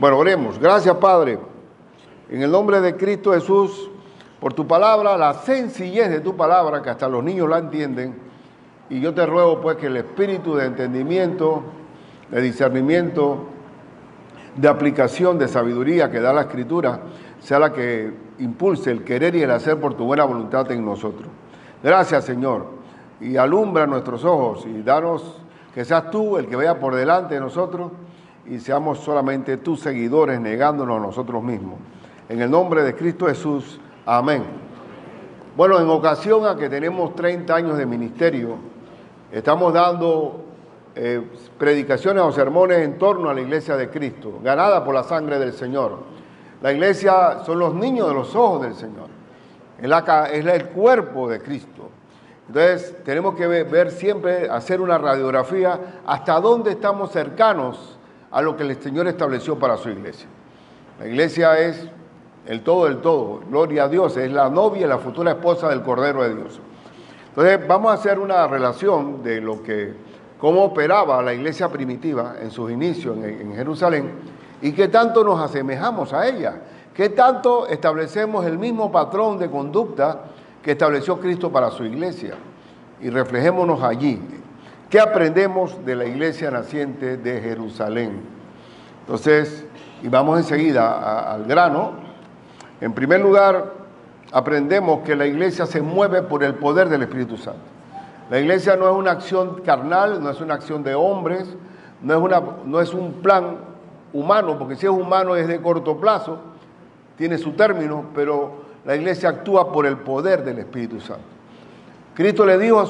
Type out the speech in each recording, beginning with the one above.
Bueno, oremos. Gracias, Padre, en el nombre de Cristo Jesús, por tu palabra, la sencillez de tu palabra, que hasta los niños la entienden. Y yo te ruego, pues, que el espíritu de entendimiento, de discernimiento, de aplicación, de sabiduría que da la Escritura, sea la que impulse el querer y el hacer por tu buena voluntad en nosotros. Gracias, Señor, y alumbra nuestros ojos y danos que seas tú el que vaya por delante de nosotros y seamos solamente tus seguidores, negándonos a nosotros mismos. En el nombre de Cristo Jesús, amén. Bueno, en ocasión a que tenemos 30 años de ministerio, estamos dando predicaciones o sermones en torno a la iglesia de Cristo, ganada por la sangre del Señor. La iglesia son los niños de los ojos del Señor, es el cuerpo de Cristo. Entonces tenemos que ver siempre, hacer una radiografía hasta dónde estamos cercanos a lo que el Señor estableció para su iglesia. La iglesia es el todo del todo, gloria a Dios, es la novia y la futura esposa del Cordero de Dios. Entonces vamos a hacer una relación de cómo operaba la iglesia primitiva en sus inicios en Jerusalén y qué tanto nos asemejamos a ella, qué tanto establecemos el mismo patrón de conducta que estableció Cristo para su iglesia y reflejémonos allí. ¿Qué aprendemos de la iglesia naciente de Jerusalén? Entonces, y vamos enseguida al grano. En primer lugar, aprendemos que la iglesia se mueve por el poder del Espíritu Santo. La iglesia no es una acción carnal, no es una acción de hombres, no es un plan humano, porque si es humano es de corto plazo, tiene su término, pero la iglesia actúa por el poder del Espíritu Santo. Cristo le dijo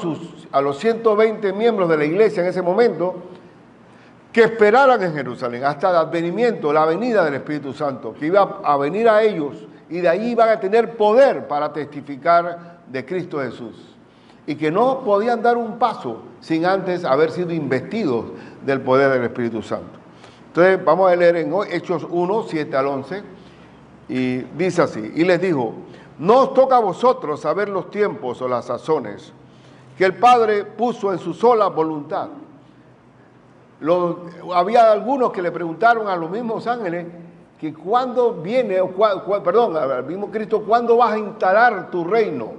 a los 120 miembros de la iglesia en ese momento que esperaran en Jerusalén hasta el advenimiento, la venida del Espíritu Santo, que iba a venir a ellos y de ahí iban a tener poder para testificar de Cristo Jesús. Y que no podían dar un paso sin antes haber sido investidos del poder del Espíritu Santo. Entonces vamos a leer en Hechos 1, 7 al 11, y dice así, y les dijo: no os toca a vosotros saber los tiempos o las sazones que el Padre puso en su sola voluntad. Había algunos que le preguntaron a los mismos ángeles que cuándo viene, al mismo Cristo, ¿cuándo vas a instalar tu reino?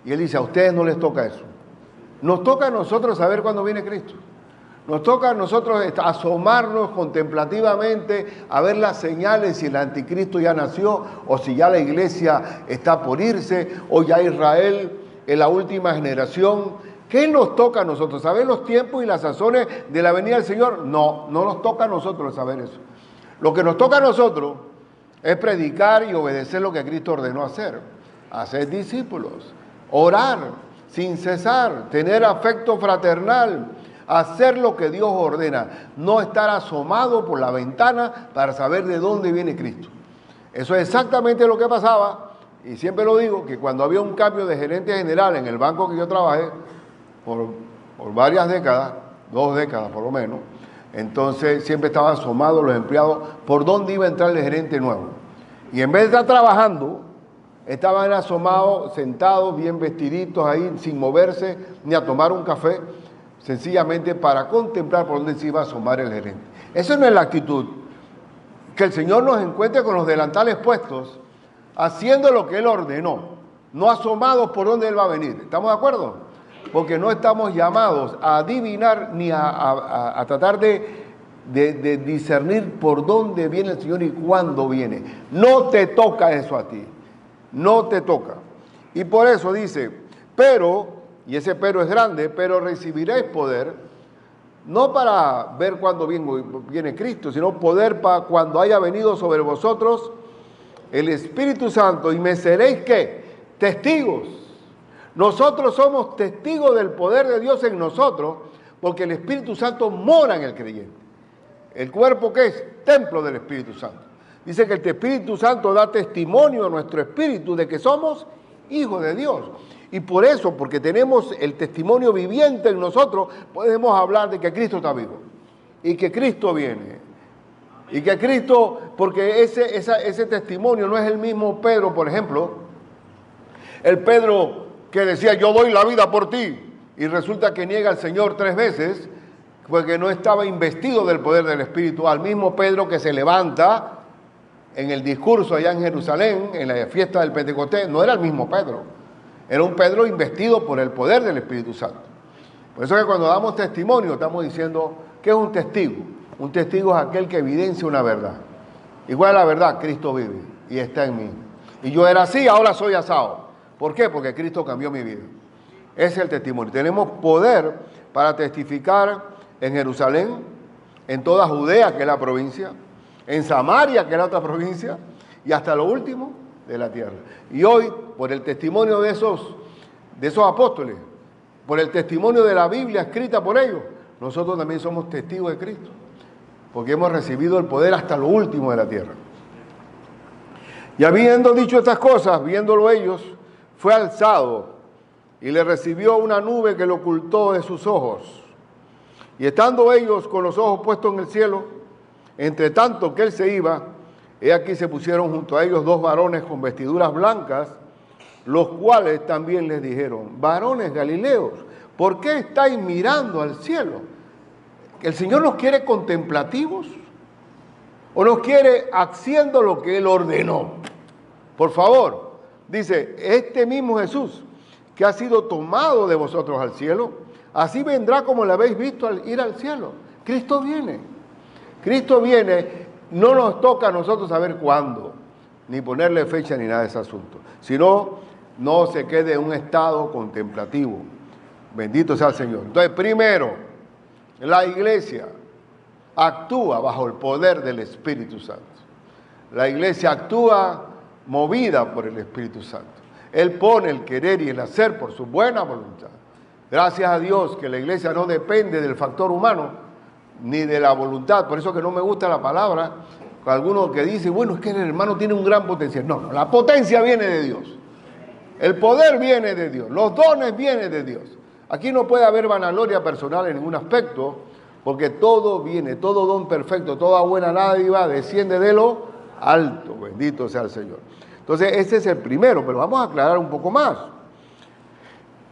Y él dice, a ustedes no les toca eso. Nos toca a nosotros saber cuándo viene Cristo. Nos toca a nosotros asomarnos contemplativamente a ver las señales si el anticristo ya nació o si ya la iglesia está por irse o ya Israel es la última generación. ¿Qué nos toca a nosotros? ¿Saber los tiempos y las sazones de la venida del Señor? No nos toca a nosotros saber eso. Lo que nos toca a nosotros es predicar y obedecer lo que Cristo ordenó hacer discípulos, orar sin cesar, tener afecto fraternal, hacer lo que Dios ordena, no estar asomado por la ventana para saber de dónde viene Cristo. Eso es exactamente lo que pasaba, y siempre lo digo, que cuando había un cambio de gerente general en el banco que yo trabajé, por varias décadas, 2 décadas por lo menos, entonces siempre estaban asomados los empleados por dónde iba a entrar el gerente nuevo. Y en vez de estar trabajando, estaban asomados, sentados, bien vestiditos ahí, sin moverse, ni a tomar un café, sencillamente para contemplar por dónde se iba a asomar el gerente. Esa no es la actitud. Que el Señor nos encuentre con los delantales puestos, haciendo lo que Él ordenó, no asomados por dónde Él va a venir. ¿Estamos de acuerdo? Porque no estamos llamados a adivinar ni a tratar de discernir por dónde viene el Señor y cuándo viene. No te toca eso a ti. No te toca. Y por eso dice, y ese pero es grande, pero recibiréis poder, no para ver cuándo viene Cristo, sino poder para cuando haya venido sobre vosotros el Espíritu Santo, y me seréis, ¿qué? Testigos. Nosotros somos testigos del poder de Dios en nosotros, porque el Espíritu Santo mora en el creyente. ¿El cuerpo qué es? Templo del Espíritu Santo. Dice que el Espíritu Santo da testimonio a nuestro espíritu de que somos hijos de Dios. Y por eso, porque tenemos el testimonio viviente en nosotros, podemos hablar de que Cristo está vivo y que Cristo viene. Y que Cristo, porque ese testimonio no es el mismo Pedro, por ejemplo, el Pedro que decía yo doy la vida por ti, y resulta que niega al Señor 3 veces, porque no estaba investido del poder del Espíritu, al mismo Pedro que se levanta en el discurso allá en Jerusalén, en la fiesta del Pentecostés, no era el mismo Pedro. Era un Pedro investido por el poder del Espíritu Santo. Por eso que cuando damos testimonio estamos diciendo que es un testigo. Un testigo es aquel que evidencia una verdad. ¿Y cuál es la verdad? Cristo vive y está en mí. Y yo era así, ahora soy asado. ¿Por qué? Porque Cristo cambió mi vida. Ese es el testimonio. Tenemos poder para testificar en Jerusalén, en toda Judea, que es la provincia, en Samaria, que es la otra provincia, y hasta lo último de la tierra. Y hoy, por el testimonio de esos apóstoles, por el testimonio de la Biblia escrita por ellos, nosotros también somos testigos de Cristo, porque hemos recibido el poder hasta lo último de la tierra. Y habiendo dicho estas cosas, viéndolo ellos, fue alzado y le recibió una nube que lo ocultó de sus ojos. Y estando ellos con los ojos puestos en el cielo, entre tanto que él se iba, he aquí se pusieron junto a ellos dos varones con vestiduras blancas, los cuales también les dijeron: varones galileos, ¿por qué estáis mirando al cielo? ¿El Señor nos quiere contemplativos o nos quiere haciendo lo que Él ordenó? Por favor, dice, este mismo Jesús que ha sido tomado de vosotros al cielo, así vendrá como lo habéis visto al ir al cielo. Cristo viene. Cristo viene, no nos toca a nosotros saber cuándo, ni ponerle fecha ni nada de ese asunto, sino no se quede en un estado contemplativo. Bendito sea el Señor. Entonces, primero, la iglesia actúa bajo el poder del Espíritu Santo. La iglesia actúa movida por el Espíritu Santo. Él pone el querer y el hacer por su buena voluntad. Gracias a Dios que la iglesia no depende del factor humano ni de la voluntad. Por eso que no me gusta la palabra, con algunos que dicen, bueno, es que el hermano tiene un gran potencial. No, la potencia viene de Dios. El poder viene de Dios. Los dones vienen de Dios. Aquí no puede haber vanagloria personal en ningún aspecto, porque todo viene, todo don perfecto, toda buena dádiva desciende de lo alto. Bendito sea el Señor. Entonces, ese es el primero, pero vamos a aclarar un poco más.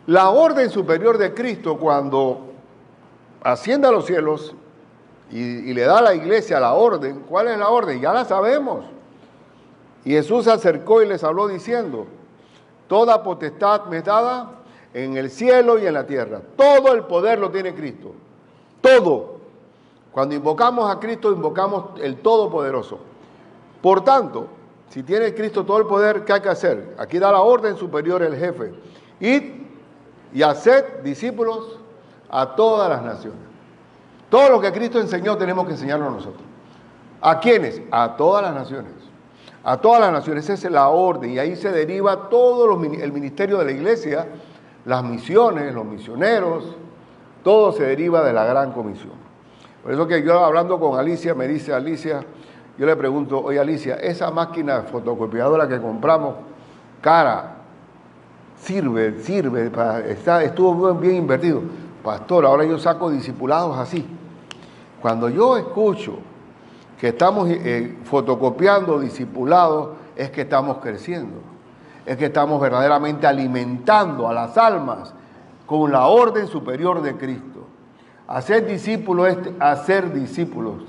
La orden superior de Cristo, cuando asciende a los cielos y le da a la iglesia la orden, ¿cuál es la orden? Ya la sabemos. Y Jesús se acercó y les habló diciendo: toda potestad me es dada en el cielo y en la tierra. Todo el poder lo tiene Cristo. Todo. Cuando invocamos a Cristo, invocamos el Todopoderoso. Por tanto, si tiene Cristo todo el poder, ¿qué hay que hacer? Aquí da la orden superior el jefe. Id y haced discípulos a todas las naciones. Todo lo que Cristo enseñó tenemos que enseñarlo nosotros. ¿A quiénes? A todas las naciones. A todas las naciones. Esa es la orden. Y ahí se deriva todo el ministerio de la iglesia, las misiones, los misioneros. Todo se deriva de la gran comisión. Por eso que yo, hablando con Alicia, me dice Alicia, yo le pregunto: oye Alicia, esa máquina fotocopiadora que compramos, cara, sirve, estuvo bien invertido. Pastor, ahora yo saco discipulados así. Cuando yo escucho que estamos fotocopiando discipulados, es que estamos creciendo, es que estamos verdaderamente alimentando a las almas con la orden superior de Cristo. Hacer discípulos es hacer discípulos.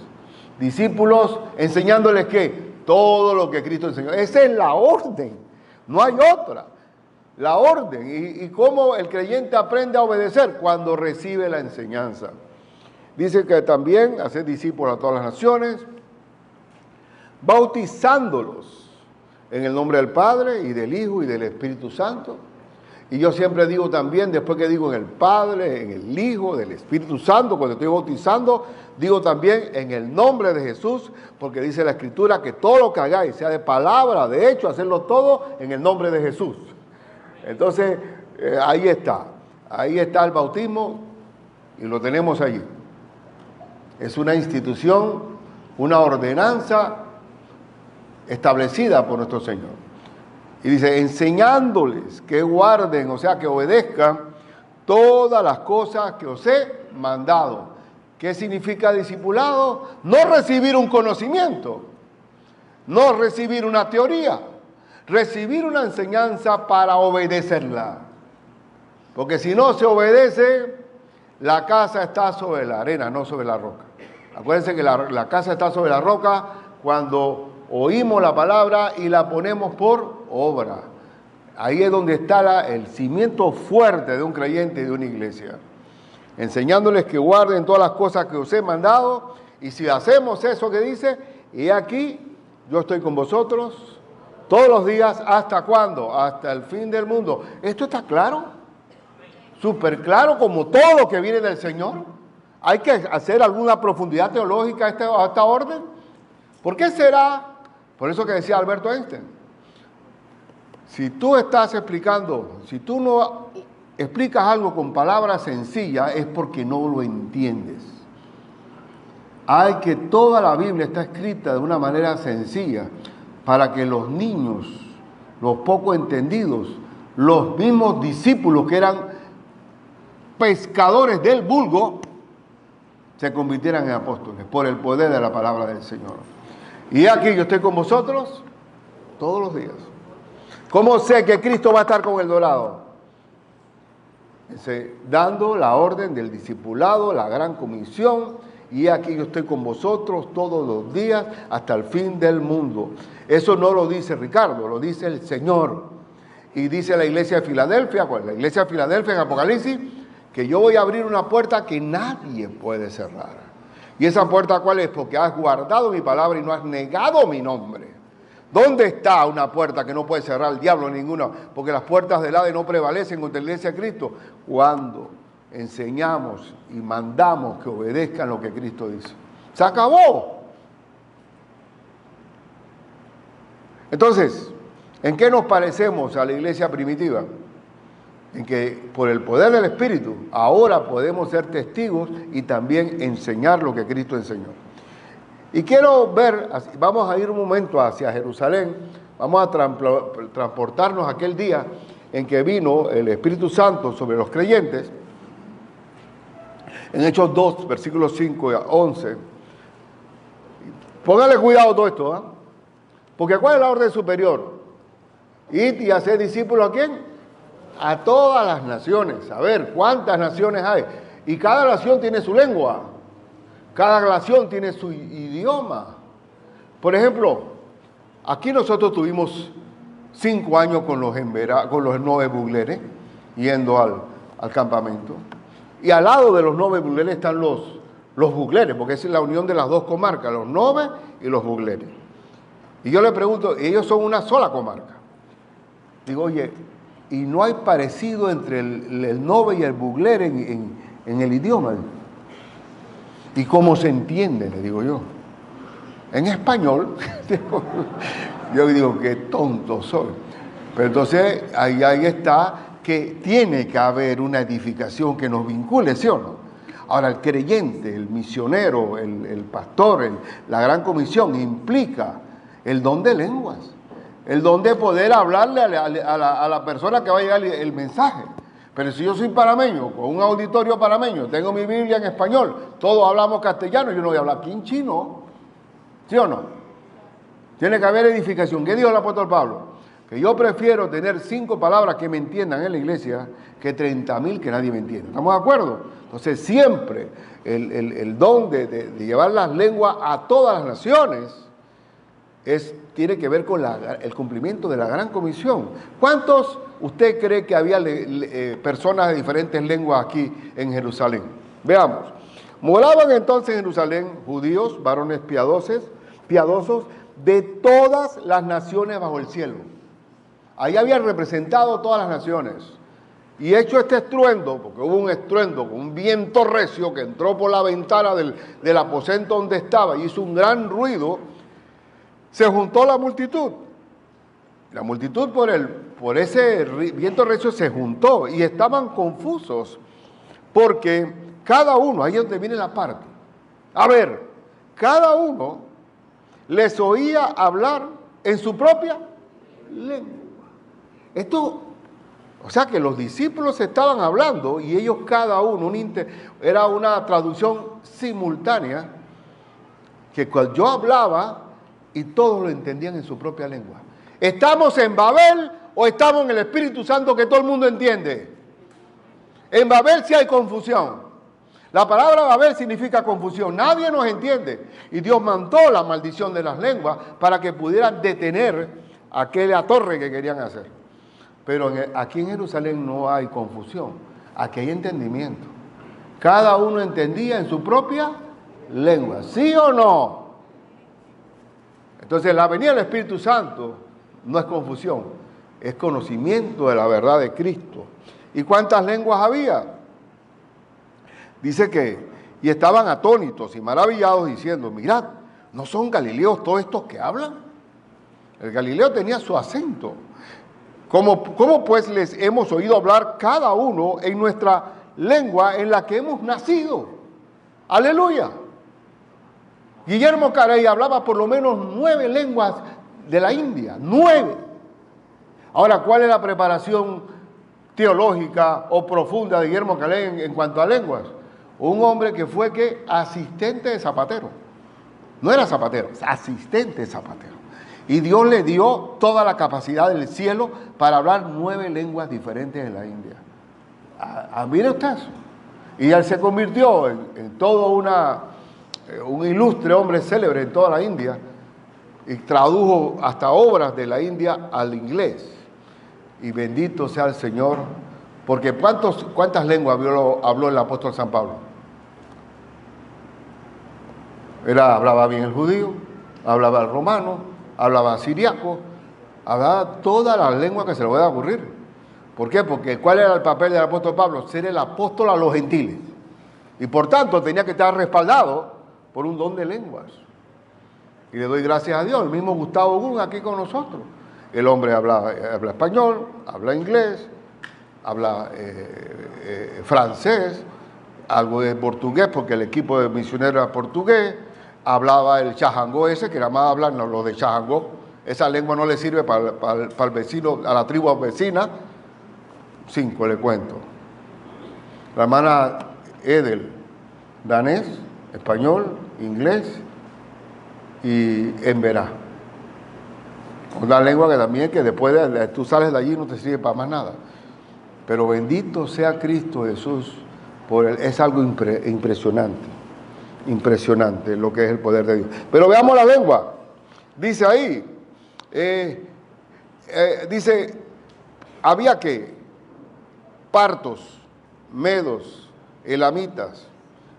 Discípulos enseñándoles ¿qué? Todo lo que Cristo enseñó. Esa es la orden, no hay otra. La orden. ¿Y cómo el creyente aprende a obedecer? Cuando recibe la enseñanza. Dice que también hacer discípulos a todas las naciones, bautizándolos en el nombre del Padre y del Hijo y del Espíritu Santo. Y yo siempre digo también, después que digo en el Padre, en el Hijo, del Espíritu Santo, cuando estoy bautizando, digo también en el nombre de Jesús, porque dice la Escritura que todo lo que hagáis, sea de palabra, de hecho, hacerlo todo en el nombre de Jesús. Entonces, ahí está el bautismo y lo tenemos allí. Es una institución, una ordenanza establecida por nuestro Señor. Y dice, enseñándoles que guarden, o sea, que obedezcan todas las cosas que os he mandado. ¿Qué significa discipulado? No recibir un conocimiento, no recibir una teoría, recibir una enseñanza para obedecerla. Porque si no se obedece, la casa está sobre la arena, no sobre la roca. Acuérdense que la casa está sobre la roca cuando oímos la palabra y la ponemos por obra. Ahí es donde está el cimiento fuerte de un creyente y de una iglesia. Enseñándoles que guarden todas las cosas que os he mandado, y si hacemos eso que dice, y aquí yo estoy con vosotros todos los días, ¿hasta cuándo? Hasta el fin del mundo. ¿Esto está claro? Súper claro, como todo lo que viene del Señor. ¿Hay que hacer alguna profundidad teológica a esta orden? ¿Por qué será? Por eso que decía Alberto Einstein. Si tú estás explicando, si tú no explicas algo con palabras sencillas, es porque no lo entiendes. Hay que toda la Biblia está escrita de una manera sencilla para que los niños, los poco entendidos, los mismos discípulos que eran pescadores del vulgo, se convirtieran en apóstoles por el poder de la palabra del Señor. Y aquí yo estoy con vosotros todos los días. ¿Cómo sé que Cristo va a estar con el dorado? Dando la orden del discipulado, la gran comisión, y aquí yo estoy con vosotros todos los días hasta el fin del mundo. Eso no lo dice Ricardo, lo dice el Señor. Y dice la iglesia de Filadelfia, pues la iglesia de Filadelfia en Apocalipsis, que yo voy a abrir una puerta que nadie puede cerrar. ¿Y esa puerta cuál es? Porque has guardado mi palabra y no has negado mi nombre. ¿Dónde está una puerta que no puede cerrar el diablo ninguna? Porque las puertas del Hades no prevalecen contra la iglesia de Cristo. Cuando enseñamos y mandamos que obedezcan lo que Cristo dice. ¡Se acabó! Entonces, ¿en qué nos parecemos a la iglesia primitiva? En que por el poder del Espíritu ahora podemos ser testigos y también enseñar lo que Cristo enseñó. Y quiero ver, vamos a ir un momento hacia Jerusalén, vamos a transportarnos aquel día en que vino el Espíritu Santo sobre los creyentes, en Hechos 2, versículos 5 a 11. Póngale cuidado a todo esto, ¿eh? Porque ¿cuál es la orden superior? Id y hacer discípulos ¿a quién? A todas las naciones. A ver, ¿cuántas naciones hay? Y cada nación tiene su lengua. Cada nación tiene su idioma. Por ejemplo, aquí nosotros tuvimos 5 años con los 9 bugleres, yendo al campamento. Y al lado de los 9 bugleres están los bugleres, porque esa es la unión de las dos comarcas, los 9 y los bugleres. Y yo le pregunto, ellos son una sola comarca. Digo, oye, ¿y no hay parecido entre el 9 y el bugler en el idioma? ¿Y cómo se entiende? Le digo yo. En español. Yo digo, qué tonto soy. Pero entonces ahí está que tiene que haber una edificación que nos vincule, ¿sí o no? Ahora, el creyente, el misionero, el pastor, la gran comisión implica el don de lenguas, el don de poder hablarle a la persona que va a llegar el mensaje. Pero si yo soy panameño, con un auditorio panameño, tengo mi Biblia en español, todos hablamos castellano, yo no voy a hablar aquí en chino, ¿sí o no? Tiene que haber edificación. ¿Qué dijo el apóstol Pablo? Que yo prefiero tener 5 palabras que me entiendan en la iglesia que 30.000 que nadie me entienda. ¿Estamos de acuerdo? Entonces siempre el don de llevar las lenguas a todas las naciones tiene que ver con el cumplimiento de la gran comisión. ¿Cuántos usted cree que había personas de diferentes lenguas aquí en Jerusalén? Veamos. Moraban entonces en Jerusalén judíos, varones piadosos de todas las naciones bajo el cielo. Ahí habían representado todas las naciones. Y hecho este estruendo, porque hubo un estruendo con un viento recio que entró por la ventana del aposento donde estaba y hizo un gran ruido, se juntó la multitud. La multitud por ese viento recio se juntó y estaban confusos porque cada uno, ahí es donde viene la parte. A ver, cada uno les oía hablar en su propia lengua. Esto, o sea que los discípulos estaban hablando y ellos cada uno, era una traducción simultánea, que cuando yo hablaba y todos lo entendían en su propia lengua. ¿Estamos en Babel o estamos en el Espíritu Santo que todo el mundo entiende? En Babel sí hay confusión. La palabra Babel significa confusión. Nadie nos entiende. Y Dios mandó la maldición de las lenguas para que pudieran detener aquella torre que querían hacer. Pero aquí en Jerusalén no hay confusión. Aquí hay entendimiento. Cada uno entendía en su propia lengua. ¿Sí o no? Entonces la venida del Espíritu Santo no es confusión. Es conocimiento de la verdad de Cristo. ¿Y cuántas lenguas había? Dice que, y estaban atónitos y maravillados diciendo, mirad, ¿no son galileos todos estos que hablan? El Galileo tenía su acento. ¿Cómo pues les hemos oído hablar cada uno en nuestra lengua en la que hemos nacido? ¡Aleluya! Guillermo Carey hablaba por lo menos 9 lenguas de la India, 9. Ahora, ¿cuál es la preparación teológica o profunda de Guillermo Carey en cuanto a lenguas? Un hombre que fue asistente de zapatero. No era zapatero, asistente de zapatero. Y Dios le dio toda la capacidad del cielo para hablar 9 lenguas diferentes en la India. Mire usted eso. Y él se convirtió en todo un ilustre hombre célebre en toda la India y tradujo hasta obras de la India al inglés. Y bendito sea el Señor, porque ¿cuántas lenguas habló el apóstol San Pablo? Hablaba bien el judío, hablaba el romano, hablaba siriaco, hablaba todas las lenguas que se le pueda ocurrir. ¿Por qué? Porque ¿cuál era el papel del apóstol Pablo? Ser el apóstol a los gentiles. Y por tanto tenía que estar respaldado por un don de lenguas. Y le doy gracias a Dios, el mismo Gustavo Gun aquí con nosotros. El hombre habla español, habla inglés, habla francés, algo de portugués, porque el equipo de misioneros era portugués, hablaba el chajangó ese, que era más hablar lo de chajangó. Esa lengua no le sirve para el vecino, a la tribu vecina. 5 le cuento. La hermana Edel, danés, español, inglés y emberá. Una lengua que también que después tú sales de allí no te sirve para más nada. Pero bendito sea Cristo Jesús, es algo impresionante. Impresionante lo que es el poder de Dios. Pero veamos la lengua. Dice ahí, dice, había que partos, medos, elamitas,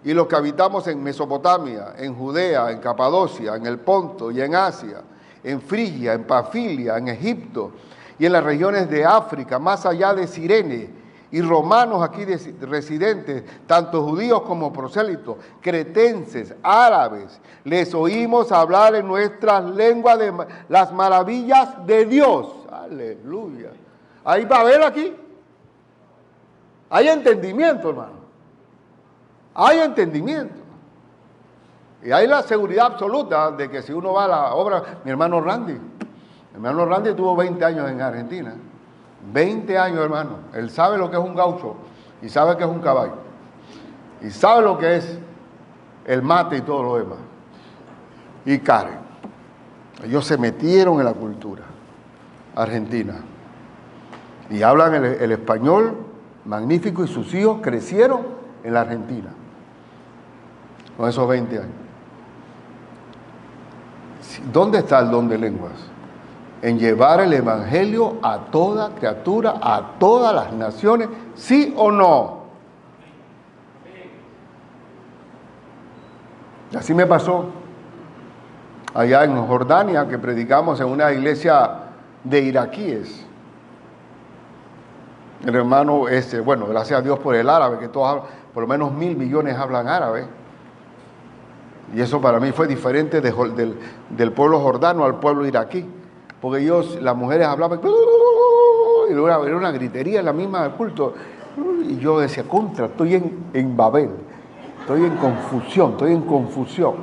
y los que habitamos en Mesopotamia, en Judea, en Capadocia, en el Ponto y en Asia, en Frigia, en Panfilia, en Egipto y en las regiones de África, más allá de Cirene, y romanos aquí residentes, tanto judíos como prosélitos, cretenses, árabes, les oímos hablar en nuestras lenguas de las maravillas de Dios. Aleluya. ¿Hay Babel aquí? Hay entendimiento, hermano. Hay entendimiento. Y hay la seguridad absoluta de que si uno va a la obra, mi hermano Randy tuvo 20 años en Argentina. 20 años, hermano. Él sabe lo que es un gaucho y sabe que es un caballo. Y sabe lo que es el mate y todo lo demás. Y Karen. Ellos se metieron en la cultura argentina. Y hablan el español magnífico y sus hijos crecieron en la Argentina. Con esos 20 años. ¿Dónde está el don de lenguas? En llevar el evangelio a toda criatura, a todas las naciones, ¿sí o no? Así me pasó allá en Jordania, que predicamos en una iglesia de iraquíes. El hermano, bueno, gracias a Dios por el árabe, que todos hablan, por lo menos 1.000 millones hablan árabe. Y eso para mí fue diferente del pueblo jordano al pueblo iraquí. Porque las mujeres hablaban, y era una gritería en la misma culto. Y yo decía, estoy en Babel, estoy en confusión.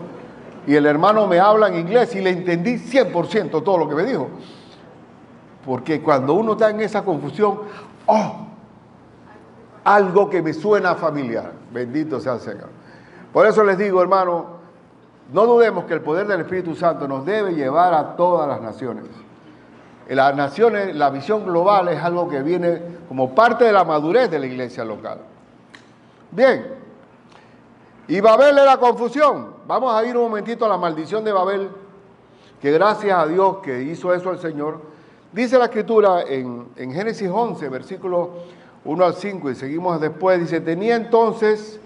Y el hermano me habla en inglés y le entendí 100% todo lo que me dijo. Porque cuando uno está en esa confusión, algo que me suena familiar. Bendito sea el Señor. Por eso les digo, hermano, no dudemos que el poder del Espíritu Santo nos debe llevar a todas las naciones. Las naciones, la visión global es algo que viene como parte de la madurez de la iglesia local. Bien, Y Babel era confusión. Vamos a ir un momentito a la maldición de Babel, que gracias a Dios que hizo eso el Señor. Dice la Escritura en Génesis 11, versículos 1 al 5, y seguimos después, dice, tenía entonces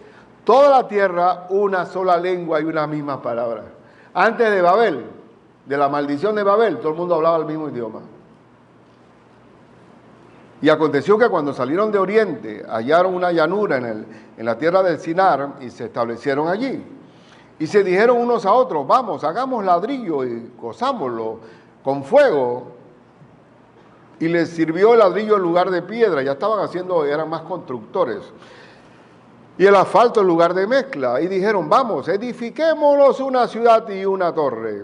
toda la tierra una sola lengua y una misma palabra. Antes de Babel, de la maldición de Babel, todo el mundo hablaba el mismo idioma. Y aconteció que cuando salieron de Oriente, hallaron una llanura en la tierra del Sinar y se establecieron allí. Y se dijeron unos a otros, vamos, hagamos ladrillo y cozámoslo con fuego. Y les sirvió el ladrillo en lugar de piedra, ya estaban haciendo, eran más constructores. Y el asfalto en lugar de mezcla. Y dijeron, vamos, edifiquémonos una ciudad y una torre,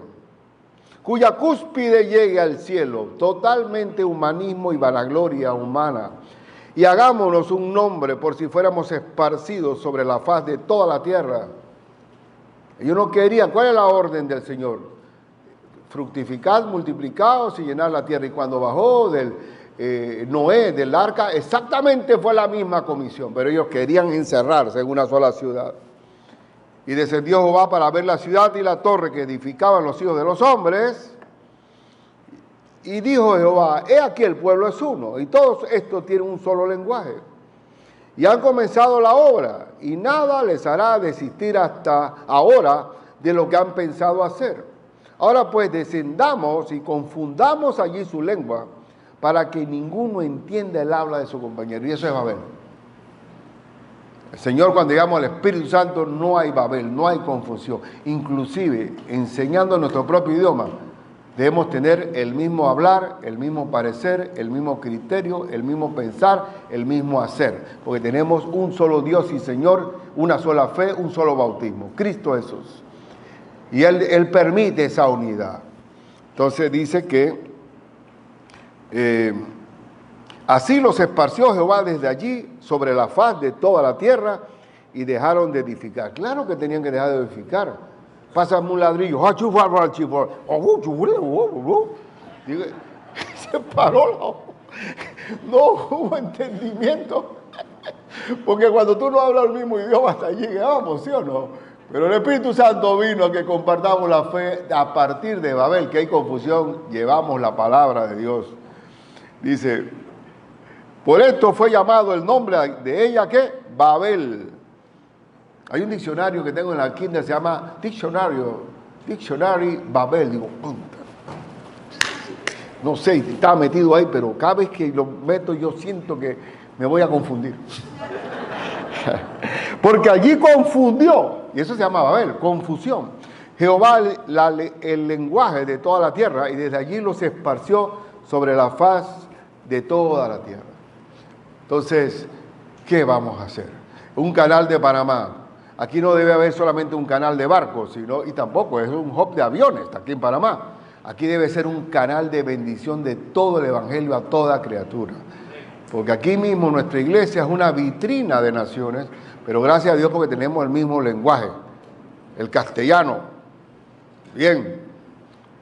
cuya cúspide llegue al cielo, totalmente humanismo y vanagloria humana. Y hagámonos un nombre por si fuéramos esparcidos sobre la faz de toda la tierra. Ellos no querían, ¿cuál es la orden del Señor? Fructificad, multiplicaos y llenar la tierra. Y cuando bajó Noé del arca, exactamente fue la misma comisión, pero ellos querían encerrarse en una sola ciudad. Y descendió Jehová para ver la ciudad y la torre que edificaban los hijos de los hombres. Y dijo Jehová, he aquí el pueblo es uno, y todos estos tienen un solo lenguaje. Y han comenzado la obra, y nada les hará desistir hasta ahora de lo que han pensado hacer. Ahora pues descendamos y confundamos allí su lengua, para que ninguno entienda el habla de su compañero. Y eso es Babel. El Señor, cuando llegamos al Espíritu Santo, no hay Babel, no hay confusión. Inclusive, enseñando nuestro propio idioma, debemos tener el mismo hablar, el mismo parecer, el mismo criterio, el mismo pensar, el mismo hacer. Porque tenemos un solo Dios y Señor, una sola fe, un solo bautismo, Cristo Jesús. Y Él permite esa unidad. Entonces dice que así los esparció Jehová desde allí sobre la faz de toda la tierra y dejaron de edificar. Claro que tenían que dejar de edificar. Pásame un ladrillo. Se paró. No hubo entendimiento. Porque cuando tú no hablas el mismo idioma, hasta allí llegamos, ¿sí o no? Pero el Espíritu Santo vino a que compartamos la fe. A partir de Babel, que hay confusión, llevamos la palabra de Dios. Dice, por esto fue llamado el nombre de ella, ¿qué? Babel. Hay un diccionario que tengo en la kinder, se llama Dictionary Babel. Digo, no sé, estaba metido ahí, pero cada vez que lo meto yo siento que me voy a confundir. Porque allí confundió, y eso se llama Babel, confusión. Jehová el lenguaje de toda la tierra, y desde allí los esparció sobre la faz de toda la tierra. Entonces, ¿qué vamos a hacer? Un canal de Panamá. Aquí no debe haber solamente un canal de barcos, sino, y tampoco es un hub de aviones, está aquí en Panamá. Aquí debe ser un canal de bendición de todo el evangelio a toda criatura. Porque aquí mismo nuestra iglesia es una vitrina de naciones, pero gracias a Dios porque tenemos el mismo lenguaje, el castellano. Bien,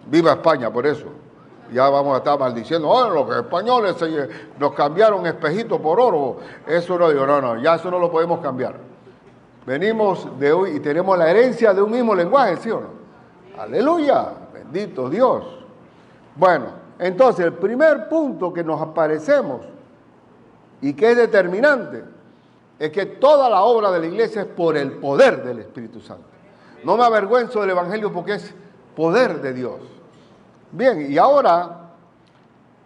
viva España por eso. Ya vamos a estar maldiciendo, los españoles nos cambiaron espejito por oro. Eso no, digo, no, ya eso no lo podemos cambiar. Venimos de hoy y tenemos la herencia de un mismo lenguaje, ¿sí o no? Aleluya, bendito Dios. Bueno, entonces el primer punto que nos aparecemos y que es determinante es que toda la obra de la iglesia es por el poder del Espíritu Santo. No me avergüenzo del evangelio porque es poder de Dios. Bien, y ahora,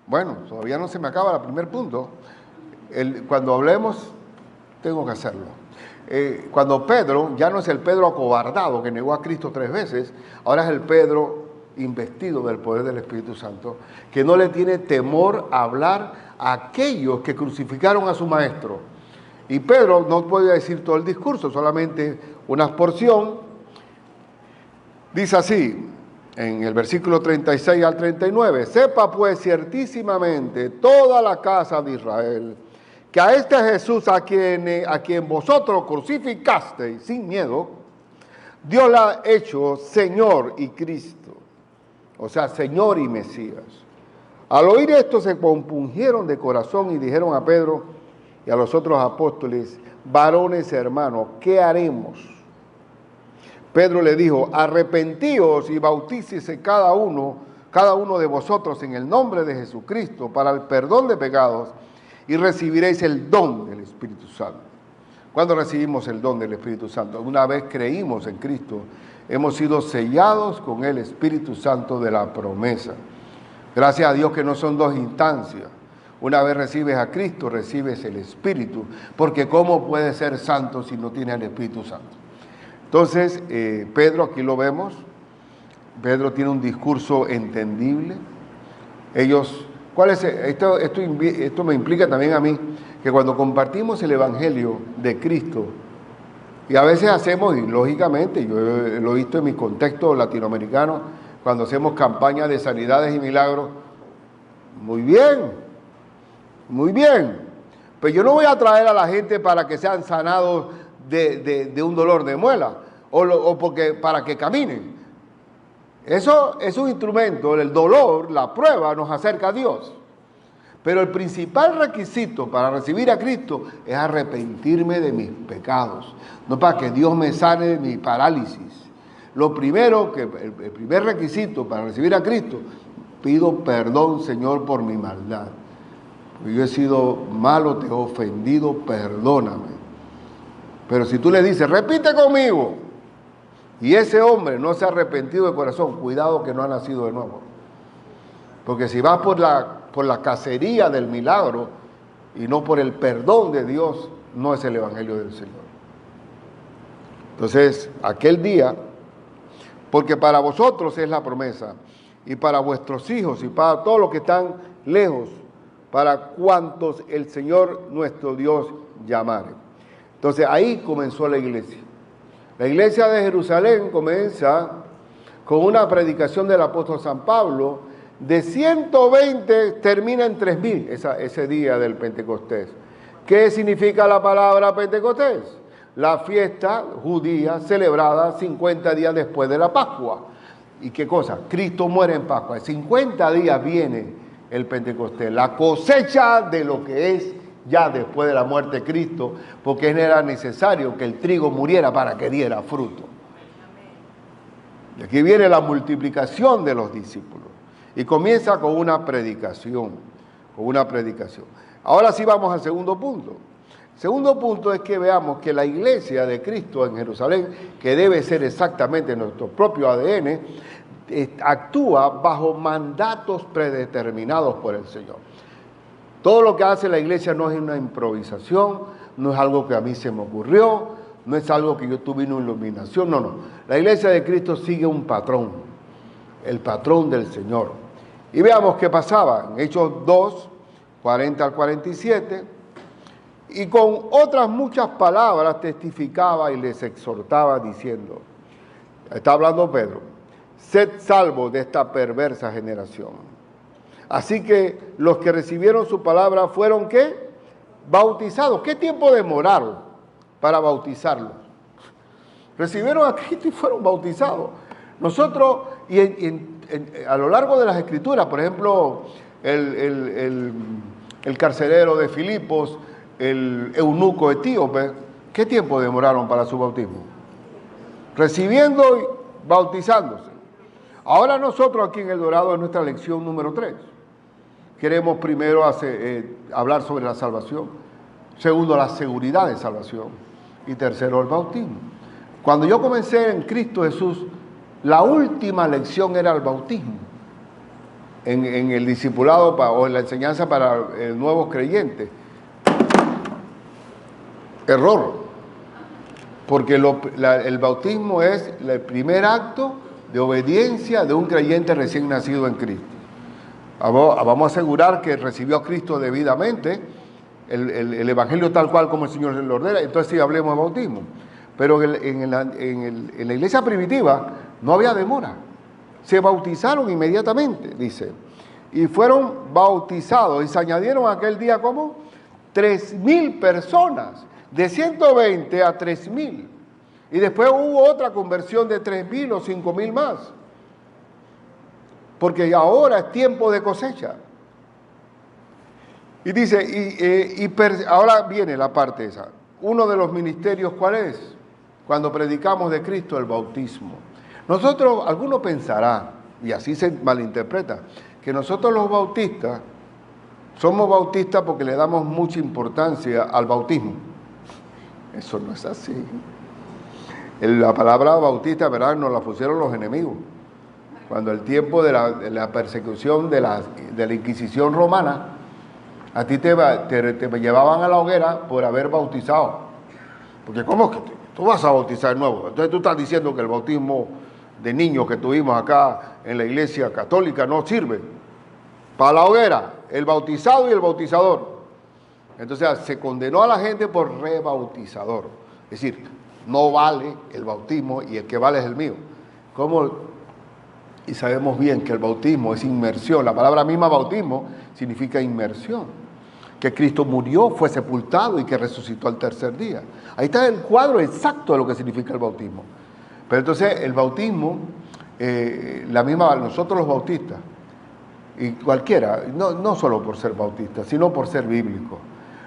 bueno, todavía no se me acaba el primer punto. Cuando hablemos, tengo que hacerlo. Cuando Pedro, ya no es el Pedro acobardado que negó a Cristo 3 veces, ahora es el Pedro investido del poder del Espíritu Santo, que no le tiene temor a hablar a aquellos que crucificaron a su maestro. Y Pedro no podía decir todo el discurso, solamente una porción. Dice así, en el versículo 36 al 39, sepa pues ciertísimamente toda la casa de Israel, que a este Jesús a quien vosotros crucificasteis sin miedo, Dios le ha hecho Señor y Cristo, o sea, Señor y Mesías. Al oír esto se compungieron de corazón y dijeron a Pedro y a los otros apóstoles, varones hermanos, ¿qué haremos? Pedro le dijo, arrepentíos y bautícese cada uno de vosotros en el nombre de Jesucristo para el perdón de pecados y recibiréis el don del Espíritu Santo. ¿Cuándo recibimos el don del Espíritu Santo? Una vez creímos en Cristo, hemos sido sellados con el Espíritu Santo de la promesa. Gracias a Dios que no son dos instancias. Una vez recibes a Cristo, recibes el Espíritu, porque ¿cómo puedes ser santo si no tienes el Espíritu Santo? Entonces, Pedro, aquí lo vemos, Pedro tiene un discurso entendible. Esto me implica también a mí, que cuando compartimos el Evangelio de Cristo, y a veces hacemos, y lógicamente, yo lo he visto en mi contexto latinoamericano, cuando hacemos campañas de sanidades y milagros, muy bien, pero yo no voy a traer a la gente para que sean sanados de un dolor de muela, para que caminen. Eso es un instrumento, el dolor, la prueba nos acerca a Dios. Pero el principal requisito para recibir a Cristo es arrepentirme de mis pecados, no para que Dios me sane de mi parálisis. El primer requisito para recibir a Cristo, pido perdón, Señor, por mi maldad. Porque yo he sido malo, te he ofendido, perdóname. Pero si tú le dices, repite conmigo, y ese hombre no se ha arrepentido de corazón, cuidado que no ha nacido de nuevo. Porque si vas por la cacería del milagro y no por el perdón de Dios, no es el Evangelio del Señor. Entonces, aquel día, porque para vosotros es la promesa, y para vuestros hijos y para todos los que están lejos, para cuantos el Señor nuestro Dios llamare. Entonces ahí comenzó la iglesia. La iglesia de Jerusalén comienza con una predicación del apóstol San Pablo. De 120 termina en 3000 ese día del Pentecostés. ¿Qué significa la palabra Pentecostés? La fiesta judía celebrada 50 días después de la Pascua. ¿Y qué cosa? Cristo muere en Pascua. En 50 días viene el Pentecostés, la cosecha de lo que es ya después de la muerte de Cristo, porque era necesario que el trigo muriera para que diera fruto. Y aquí viene la multiplicación de los discípulos. Y comienza con una predicación, Ahora sí vamos al segundo punto. El segundo punto es que veamos que la iglesia de Cristo en Jerusalén, que debe ser exactamente nuestro propio ADN, actúa bajo mandatos predeterminados por el Señor. Todo lo que hace la iglesia no es una improvisación, no es algo que a mí se me ocurrió, no es algo que yo tuve una iluminación, no. La iglesia de Cristo sigue un patrón, el patrón del Señor. Y veamos qué pasaba en Hechos 2, 40 al 47, y con otras muchas palabras testificaba y les exhortaba diciendo, está hablando Pedro, sed salvos de esta perversa generación. Así que los que recibieron su palabra fueron, ¿qué? Bautizados. ¿Qué tiempo demoraron para bautizarlos? Recibieron a Cristo y fueron bautizados. Nosotros, a lo largo de las Escrituras, por ejemplo, el carcelero de Filipos, el eunuco etíope, ¿qué tiempo demoraron para su bautismo? Recibiendo y bautizándose. Ahora nosotros aquí en El Dorado, en nuestra lección número 3, queremos primero hablar sobre la salvación, segundo, la seguridad de salvación, y tercero, el bautismo. Cuando yo comencé en Cristo Jesús, la última lección era el bautismo, en el discipulado o en la enseñanza para nuevos creyentes. Error, porque el bautismo es el primer acto de obediencia de un creyente recién nacido en Cristo. Vamos a asegurar que recibió a Cristo debidamente, el Evangelio tal cual como el Señor lo ordena, entonces sí hablemos de bautismo. Pero en la iglesia primitiva no había demora, se bautizaron inmediatamente, dice, y fueron bautizados, y se añadieron aquel día como 3,000 personas, de 120 a 3,000, y después hubo otra conversión de 3,000 o 5,000 más. Porque ahora es tiempo de cosecha. Y dice, ahora viene la parte esa. Uno de los ministerios, ¿cuál es? cuando predicamos de Cristo el bautismo. Nosotros, algunos pensarán, y así se malinterpreta, que nosotros los bautistas somos bautistas porque le damos mucha importancia al bautismo. Eso no es así. La palabra bautista, ¿verdad?, nos la pusieron los enemigos. Cuando el tiempo de la persecución de la Inquisición romana, a ti te llevaban a la hoguera por haber bautizado. Porque ¿cómo es que tú vas a bautizar de nuevo? Entonces tú estás diciendo que el bautismo de niños que tuvimos acá en la iglesia católica no sirve. Para la hoguera, el bautizado y el bautizador. Entonces se condenó a la gente por rebautizador. Es decir, no vale el bautismo y el que vale es el mío. Y sabemos bien que el bautismo es inmersión. La palabra misma bautismo significa inmersión. Que Cristo murió, fue sepultado y que resucitó al tercer día. Ahí está el cuadro exacto de lo que significa el bautismo. Pero entonces el bautismo, nosotros los bautistas, y cualquiera, no solo por ser bautista, sino por ser bíblico,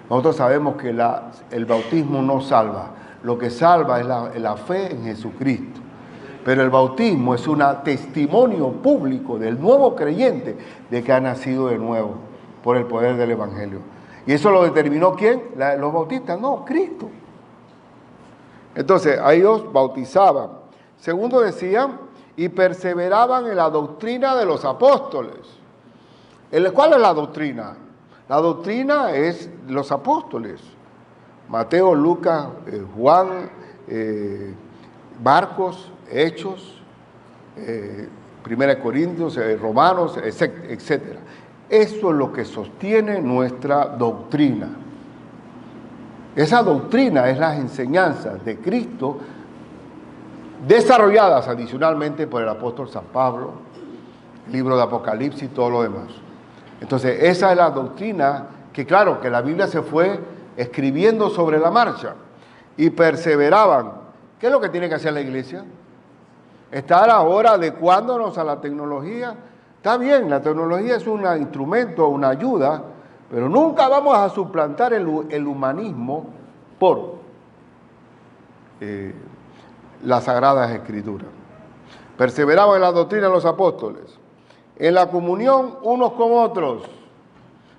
nosotros sabemos que el bautismo no salva. Lo que salva es la fe en Jesucristo. Pero el bautismo es un testimonio público del nuevo creyente de que ha nacido de nuevo por el poder del Evangelio. ¿Y eso lo determinó quién? Los bautistas, no, Cristo. Entonces, a ellos bautizaban. Segundo decían, y perseveraban en la doctrina de los apóstoles. ¿Cuál es la doctrina? La doctrina es los apóstoles. Mateo, Lucas, Juan, Marcos, Hechos, 1 Corintios, Romanos, etc. Eso es lo que sostiene nuestra doctrina. Esa doctrina es las enseñanzas de Cristo desarrolladas adicionalmente por el apóstol San Pablo, el libro de Apocalipsis y todo lo demás. Entonces, esa es la doctrina que, claro, que la Biblia se fue escribiendo sobre la marcha y perseveraban. ¿Qué es lo que tiene que hacer la iglesia? Estar ahora adecuándonos a la tecnología. Está bien, la tecnología es un instrumento, una ayuda, pero nunca vamos a suplantar el humanismo por las Sagradas Escrituras. Perseveraban en la doctrina de los apóstoles, en la comunión unos con otros.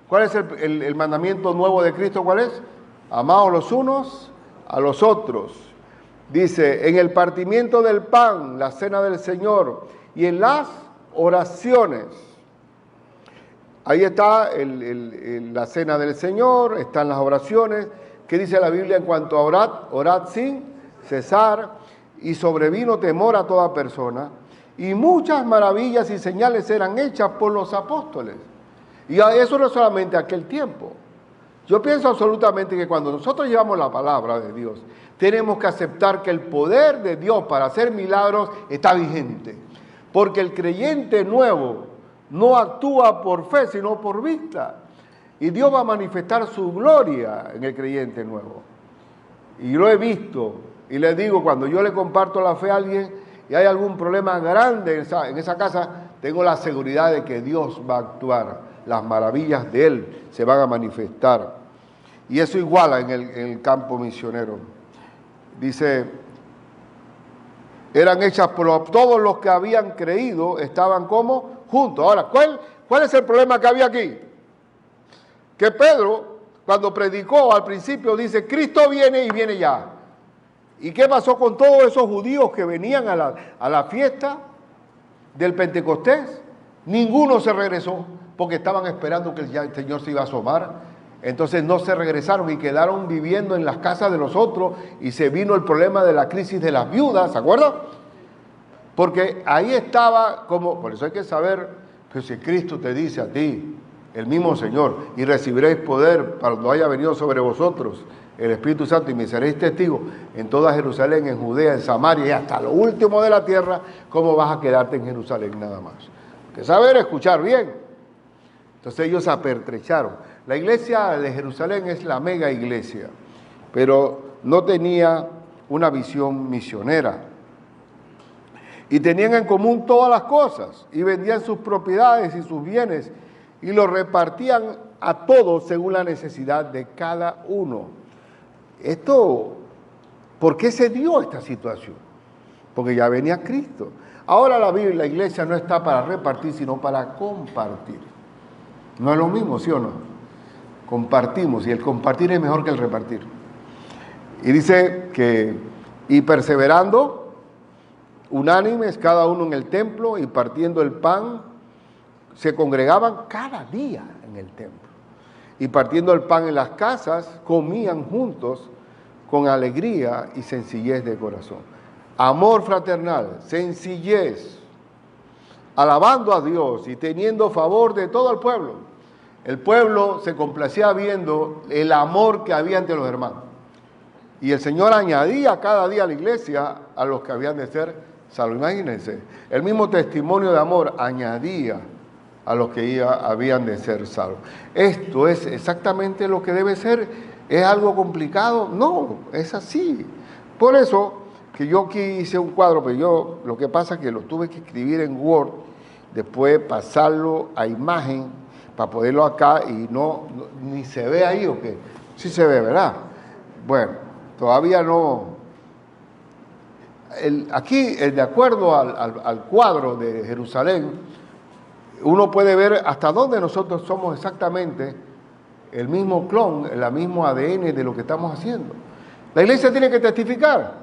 ¿Cuál es el mandamiento nuevo de Cristo? ¿Cuál es? Amaos los unos a los otros. Dice, en el partimiento del pan, la cena del Señor, y en las oraciones. Ahí está la cena del Señor, están las oraciones. ¿Qué dice la Biblia en cuanto a orad? Orad sin cesar, y sobrevino temor a toda persona, y muchas maravillas y señales eran hechas por los apóstoles. Y eso no es solamente aquel tiempo. Yo pienso absolutamente que cuando nosotros llevamos la palabra de Dios, tenemos que aceptar que el poder de Dios para hacer milagros está vigente. Porque el creyente nuevo no actúa por fe, sino por vista. Y Dios va a manifestar su gloria en el creyente nuevo. Y lo he visto, y le digo, cuando yo le comparto la fe a alguien y hay algún problema grande en esa casa, tengo la seguridad de que Dios va a actuar. Las maravillas de Él se van a manifestar. Y eso iguala en el campo misionero. Dice, eran hechas por todos los que habían creído, estaban como juntos. Ahora, ¿cuál es el problema que había aquí? Que Pedro, cuando predicó al principio, dice, Cristo viene y viene ya. ¿Y qué pasó con todos esos judíos que venían a la fiesta del Pentecostés? Ninguno se regresó porque estaban esperando que el Señor se iba a asomar. Entonces no se regresaron y quedaron viviendo en las casas de los otros y se vino el problema de la crisis de las viudas, ¿se acuerdan? Porque ahí estaba por eso hay que saber que si Cristo te dice a ti, el mismo Señor, y recibiréis poder cuando haya venido sobre vosotros el Espíritu Santo y me seréis testigos en toda Jerusalén, en Judea, en Samaria y hasta lo último de la tierra, ¿cómo vas a quedarte en Jerusalén nada más? Hay que saber escuchar bien. Entonces ellos se apertrecharon. La iglesia de Jerusalén es la mega iglesia, pero no tenía una visión misionera. Y tenían en común todas las cosas, y vendían sus propiedades y sus bienes, y los repartían a todos según la necesidad de cada uno. Esto ¿Por qué se dio esta situación? Porque ya venía Cristo. Ahora la iglesia no está para repartir, sino para compartir. No es lo mismo, ¿sí o no? Compartimos, y el compartir es mejor que el repartir. Y dice que, y perseverando, unánimes, cada uno en el templo, y partiendo el pan, se congregaban cada día en el templo. Y partiendo el pan en las casas, comían juntos con alegría y sencillez de corazón. Amor fraternal, sencillez, alabando a Dios y teniendo favor de todo el pueblo. El pueblo se complacía viendo el amor que había entre los hermanos. Y el Señor añadía cada día a la iglesia a los que habían de ser salvos. Imagínense, el mismo testimonio de amor añadía a los que habían de ser salvos. Esto es exactamente lo que debe ser. ¿Es algo complicado? No, es así. Por eso que yo aquí hice un cuadro, pero yo lo que pasa es que lo tuve que escribir en Word, después pasarlo a imagen para poderlo acá y ni se ve ahí o qué. Sí se ve, ¿verdad? Bueno, todavía no. Aquí, de acuerdo al cuadro de Jerusalén, uno puede ver hasta dónde nosotros somos exactamente el mismo clon, el mismo ADN de lo que estamos haciendo. La iglesia tiene que testificar.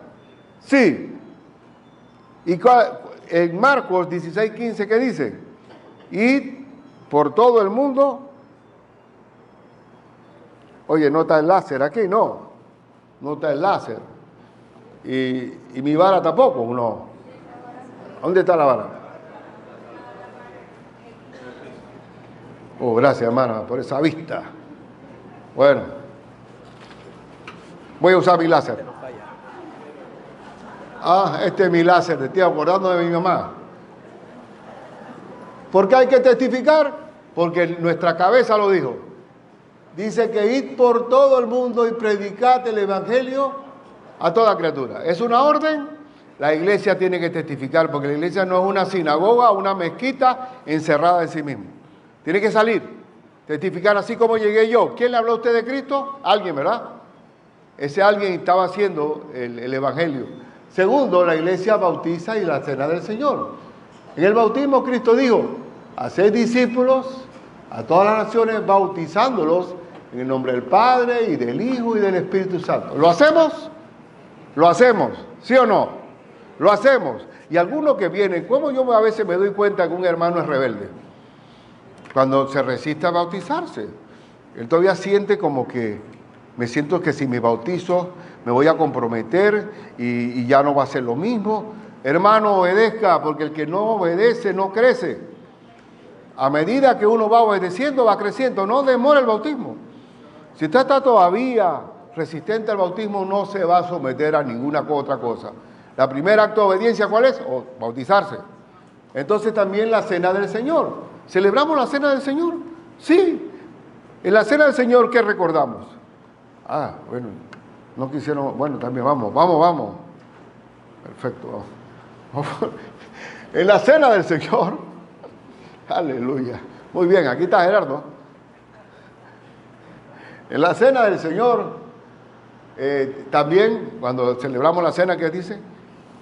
Sí. Y en Marcos 16:15, ¿qué dice? Id por todo el mundo. Oye, no está el láser aquí, no está el láser. Y mi vara tampoco, no. ¿Dónde está la vara? Oh, gracias, hermana, por esa vista. Bueno, voy a usar mi láser. Este es mi láser, te estoy acordando de mi mamá. ¿Por qué hay que testificar? Porque nuestra cabeza lo dijo. Dice que id por todo el mundo y predicad el evangelio a toda criatura. ¿Es una orden? La iglesia tiene que testificar, porque la iglesia no es una sinagoga, una mezquita encerrada en sí misma. Tiene que salir, testificar así como llegué yo. ¿Quién le habló a usted de Cristo? Alguien, ¿verdad? Ese alguien estaba haciendo el evangelio. Segundo, la iglesia bautiza y la cena del Señor. En el bautismo Cristo dijo, haced discípulos a todas las naciones, bautizándolos en el nombre del Padre y del Hijo y del Espíritu Santo. ¿Lo hacemos? Lo hacemos, ¿sí o no? Lo hacemos. Y algunos que vienen, como yo a veces me doy cuenta que un hermano es rebelde, cuando se resiste a bautizarse, él todavía siente como que, me siento que si me bautizo me voy a comprometer y ya no va a ser lo mismo. Hermano, obedezca, porque el que no obedece no crece. A medida que uno va obedeciendo, va creciendo. No demora el bautismo. Si usted está todavía resistente al bautismo, no se va a someter a ninguna otra cosa. La primer acto de obediencia, ¿cuál es? Bautizarse. Entonces también la cena del Señor. ¿Celebramos la cena del Señor? Sí. En la cena del Señor, ¿qué recordamos? Bueno, no quisieron, bueno, también vamos. Perfecto, vamos. En la cena del Señor, aleluya. Muy bien, aquí está Gerardo. En la cena del Señor, también cuando celebramos la cena, ¿qué dice?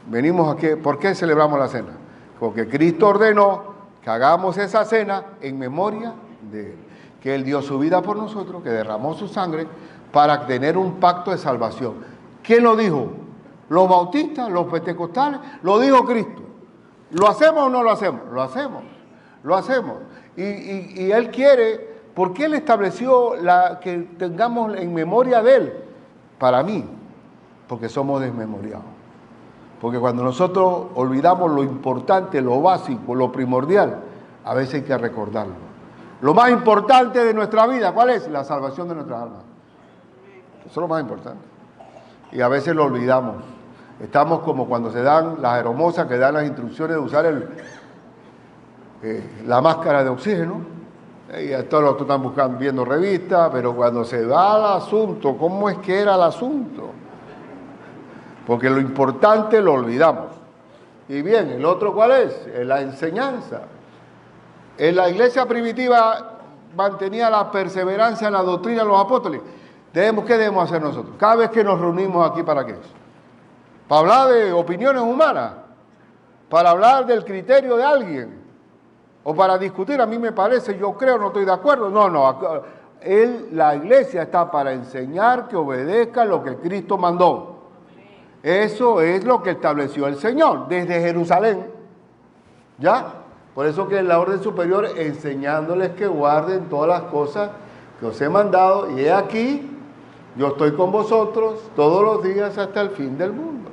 Venimos aquí, ¿por qué celebramos la cena? Porque Cristo ordenó que hagamos esa cena en memoria de Él. Que Él dio su vida por nosotros, que derramó su sangre para tener un pacto de salvación. ¿Quién lo dijo? ¿Los bautistas, los pentecostales? Lo dijo Cristo. ¿Lo hacemos o no lo hacemos? Lo hacemos. Y Él quiere, ¿por qué Él estableció que tengamos en memoria de Él? Para mí, porque somos desmemoriados. Porque cuando nosotros olvidamos lo importante, lo básico, lo primordial, a veces hay que recordarlo. Lo más importante de nuestra vida, ¿cuál es? La salvación de nuestras almas. Eso es lo más importante. Y a veces lo olvidamos. Estamos como cuando se dan las aeromosas que dan las instrucciones de usar la máscara de oxígeno. Y a todos los que están buscando, viendo revistas, pero cuando se va al asunto, ¿cómo es que era el asunto? Porque lo importante lo olvidamos. Y bien, ¿el otro cuál es? La enseñanza. En la iglesia primitiva mantenía la perseverancia en la doctrina de los apóstoles. ¿Qué debemos hacer nosotros? Cada vez que nos reunimos aquí, ¿para qué? para hablar de opiniones humanas, para hablar del criterio de alguien, o para discutir, a mí me parece, yo creo, no estoy de acuerdo. No, la iglesia está para enseñar que obedezca lo que Cristo mandó. Eso es lo que estableció el Señor desde Jerusalén. ¿Ya? Por eso que en la orden superior, enseñándoles que guarden todas las cosas que os he mandado, y he aquí, yo estoy con vosotros todos los días hasta el fin del mundo.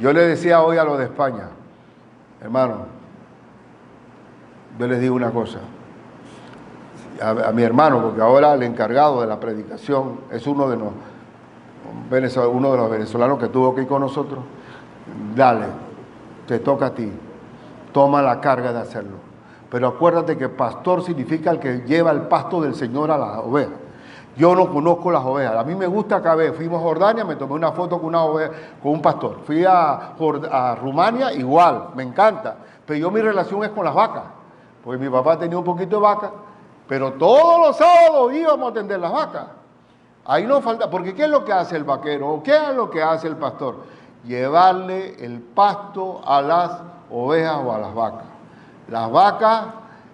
Yo le decía hoy a los de España, hermano, yo les digo una cosa, a mi hermano, porque ahora el encargado de la predicación es uno de los venezolanos que tuvo que ir con nosotros. Dale, te toca a ti, toma la carga de hacerlo. Pero acuérdate que pastor significa el que lleva el pasto del Señor a las ovejas. Yo no conozco las ovejas. A mí me gusta Cabe. Fuimos a Jordania, me tomé una foto con una oveja, con un pastor. Fui a Rumania, igual, me encanta. Pero yo mi relación es con las vacas. Porque mi papá tenía un poquito de vaca, pero todos los sábados íbamos a atender las vacas. Ahí no falta, porque ¿qué es lo que hace el vaquero? ¿O qué es lo que hace el pastor? Llevarle el pasto a las ovejas o a las vacas. Las vacas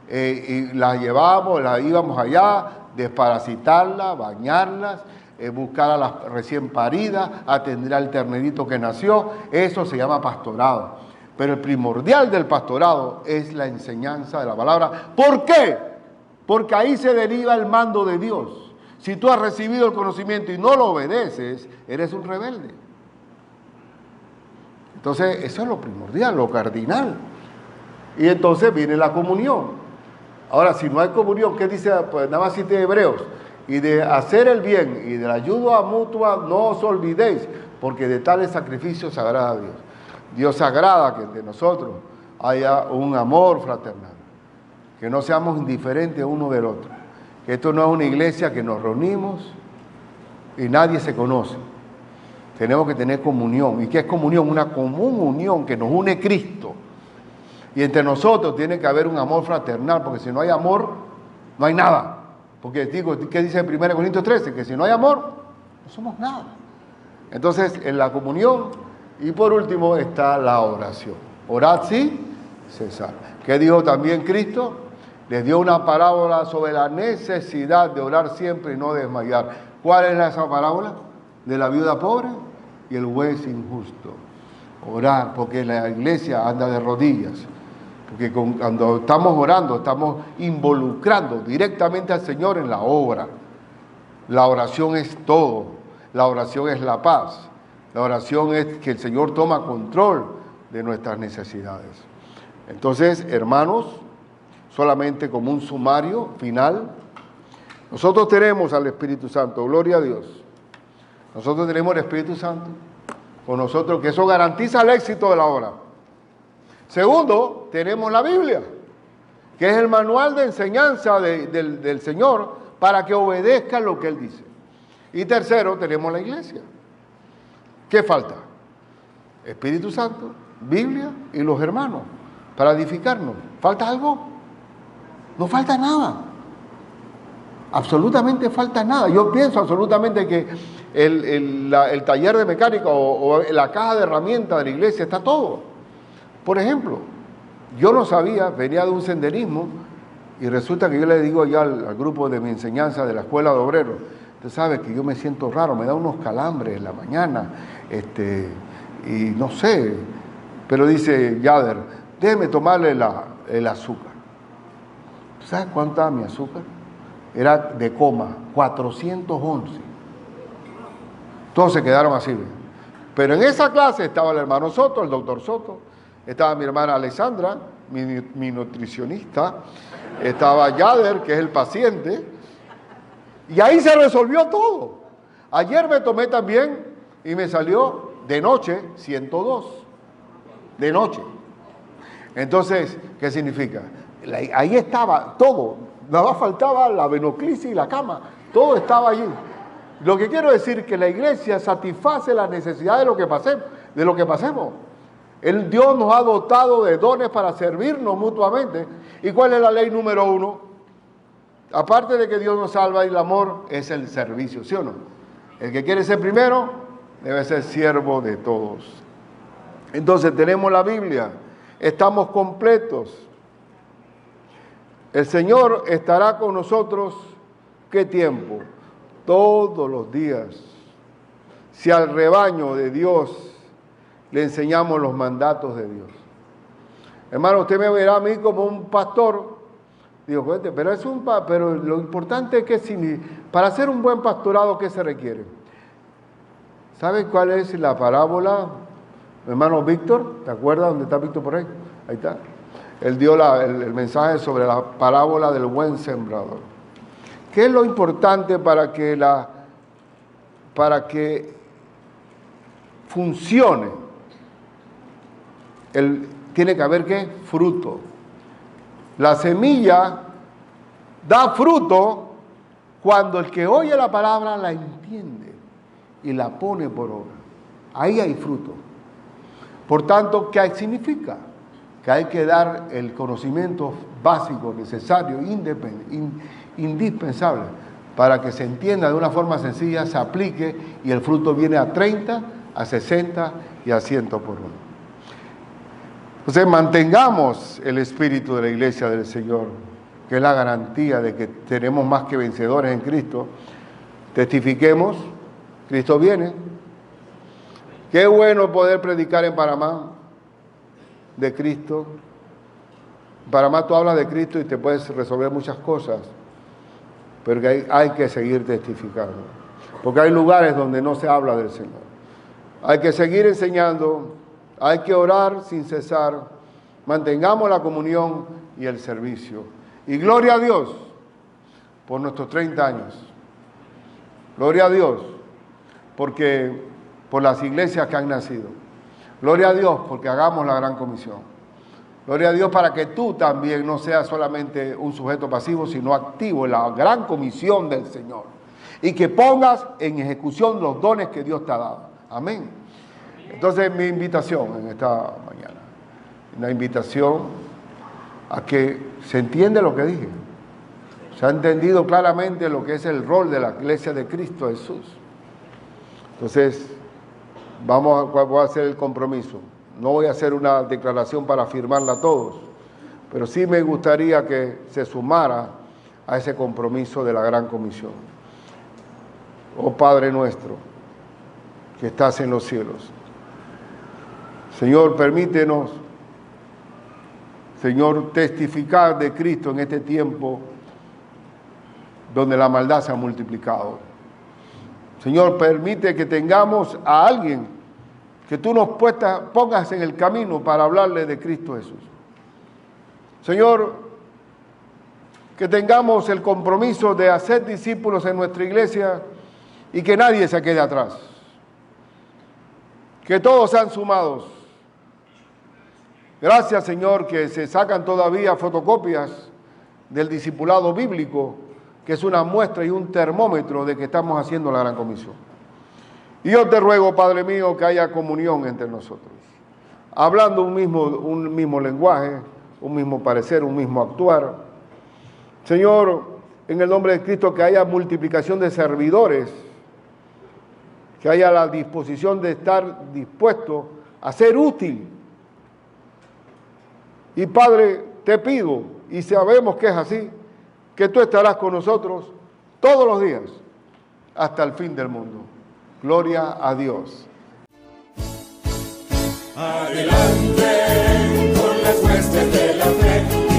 y las llevábamos, las íbamos allá, desparasitarlas, bañarlas, buscar a las recién paridas, atender al ternerito que nació. Eso se llama pastorado. Pero el primordial del pastorado es la enseñanza de la palabra. ¿Por qué? Porque ahí se deriva el mando de Dios. Si tú has recibido el conocimiento y no lo obedeces, eres un rebelde. Entonces, eso es lo primordial, lo cardinal. Y entonces viene la comunión. Ahora, si no hay comunión, ¿qué dice? Pues nada más cité Hebreos. Y de hacer el bien y de la ayuda mutua no os olvidéis, porque de tales sacrificios agrada a Dios. Dios agrada que entre nosotros haya un amor fraternal, que no seamos indiferentes uno del otro, que esto no es una iglesia que nos reunimos y nadie se conoce. Tenemos que tener comunión. ¿Y qué es comunión? Una común unión que nos une Cristo. Y entre nosotros tiene que haber un amor fraternal, porque si no hay amor, no hay nada. Porque digo, ¿qué dice en 1 Corintios 13? Que si no hay amor, no somos nada. Entonces, en la comunión. Y por último está la oración. Orad sí, cesar. ¿Qué dijo también Cristo? Les dio una parábola sobre la necesidad de orar siempre y no desmayar. ¿Cuál es esa parábola? De la viuda pobre y el juez injusto. Orar, porque la iglesia anda de rodillas. Porque cuando estamos orando, estamos involucrando directamente al Señor en la obra. La oración es todo. La oración es la paz. La oración es que el Señor toma control de nuestras necesidades. Entonces, hermanos, solamente como un sumario final, nosotros tenemos al Espíritu Santo, gloria a Dios. Nosotros tenemos el Espíritu Santo con nosotros, que eso garantiza el éxito de la obra. Segundo, tenemos la Biblia, que es el manual de enseñanza del Señor para que obedezca lo que Él dice. Y tercero, tenemos la iglesia. ¿Qué falta? Espíritu Santo, Biblia y los hermanos para edificarnos. ¿Falta algo? No falta nada. Absolutamente falta nada. Yo pienso absolutamente que el taller de mecánica o la caja de herramientas de la iglesia está todo. Por ejemplo, yo no sabía, venía de un senderismo y resulta que yo le digo ya al grupo de mi enseñanza de la escuela de obreros, usted sabe que yo me siento raro, me da unos calambres en la mañana, y no sé, pero dice Yader, déjeme tomarle el azúcar. ¿Sabes cuánto era mi azúcar? Era de coma, 411. Todos se quedaron así. Pero en esa clase estaba el hermano Soto, el doctor Soto, estaba mi hermana Alexandra, mi nutricionista, estaba Yader, que es el paciente, y ahí se resolvió todo. Ayer me tomé también y me salió de noche 102. De noche. Entonces, ¿qué significa? Ahí estaba todo. Nada más faltaba la venoclisis y la cama. Todo estaba allí. Lo que quiero decir es que la iglesia satisface la necesidad de lo que pasemos. Dios nos ha dotado de dones para servirnos mutuamente. ¿Y cuál es la ley número 1? Aparte de que Dios nos salva y el amor, es el servicio, ¿sí o no? El que quiere ser primero, debe ser siervo de todos. Entonces tenemos la Biblia, estamos completos. El Señor estará con nosotros, ¿qué tiempo? Todos los días. Si al rebaño de Dios le enseñamos los mandatos de Dios. Hermano, usted me verá a mí como un pastor. Digo, pero lo importante es que para hacer un buen pastorado, ¿qué se requiere? ¿Sabes cuál es la parábola? Hermano Víctor, ¿te acuerdas dónde está Víctor por ahí? Ahí está. Él dio el mensaje sobre la parábola del buen sembrador. ¿Qué es lo importante para que funcione? Tiene que haber, ¿qué? Fruto. La semilla da fruto cuando el que oye la palabra la entiende y la pone por obra. Ahí hay fruto. Por tanto, ¿qué significa? Que hay que dar el conocimiento básico, necesario, indispensable, para que se entienda de una forma sencilla, se aplique y el fruto viene a 30, a 60 y a 100 por uno. Entonces, mantengamos el espíritu de la iglesia del Señor, que es la garantía de que tenemos más que vencedores en Cristo. Testifiquemos, Cristo viene. Qué bueno poder predicar en Panamá de Cristo. En Panamá tú hablas de Cristo y te puedes resolver muchas cosas, pero hay que seguir testificando, porque hay lugares donde no se habla del Señor. Hay que seguir enseñando, hay que orar sin cesar, mantengamos la comunión y el servicio. Y gloria a Dios por nuestros 30 años. Gloria a Dios por las iglesias que han nacido. Gloria a Dios porque hagamos la gran comisión. Gloria a Dios para que tú también no seas solamente un sujeto pasivo, sino activo en la gran comisión del Señor. Y que pongas en ejecución los dones que Dios te ha dado. Amén. Entonces mi invitación en esta mañana, una invitación a que se entienda lo que dije. Se ha entendido claramente lo que es el rol de la iglesia de Cristo Jesús. Entonces, voy a hacer el compromiso. No voy a hacer una declaración para firmarla a todos, pero sí me gustaría que se sumara a ese compromiso de la gran comisión. Oh Padre nuestro, que estás en los cielos. Señor, permítenos, Señor, testificar de Cristo en este tiempo donde la maldad se ha multiplicado. Señor, permite que tengamos a alguien que tú nos pongas en el camino para hablarle de Cristo Jesús. Señor, que tengamos el compromiso de hacer discípulos en nuestra iglesia y que nadie se quede atrás. Que todos sean sumados. Gracias, Señor, que se sacan todavía fotocopias del discipulado bíblico, que es una muestra y un termómetro de que estamos haciendo la gran comisión. Y yo te ruego, Padre mío, que haya comunión entre nosotros, hablando un mismo lenguaje, un mismo parecer, un mismo actuar. Señor, en el nombre de Cristo, que haya multiplicación de servidores, que haya la disposición de estar dispuesto a ser útil. Y Padre, te pido, y sabemos que es así, que tú estarás con nosotros todos los días hasta el fin del mundo. Gloria a Dios. Adelante con las huestes de la fe.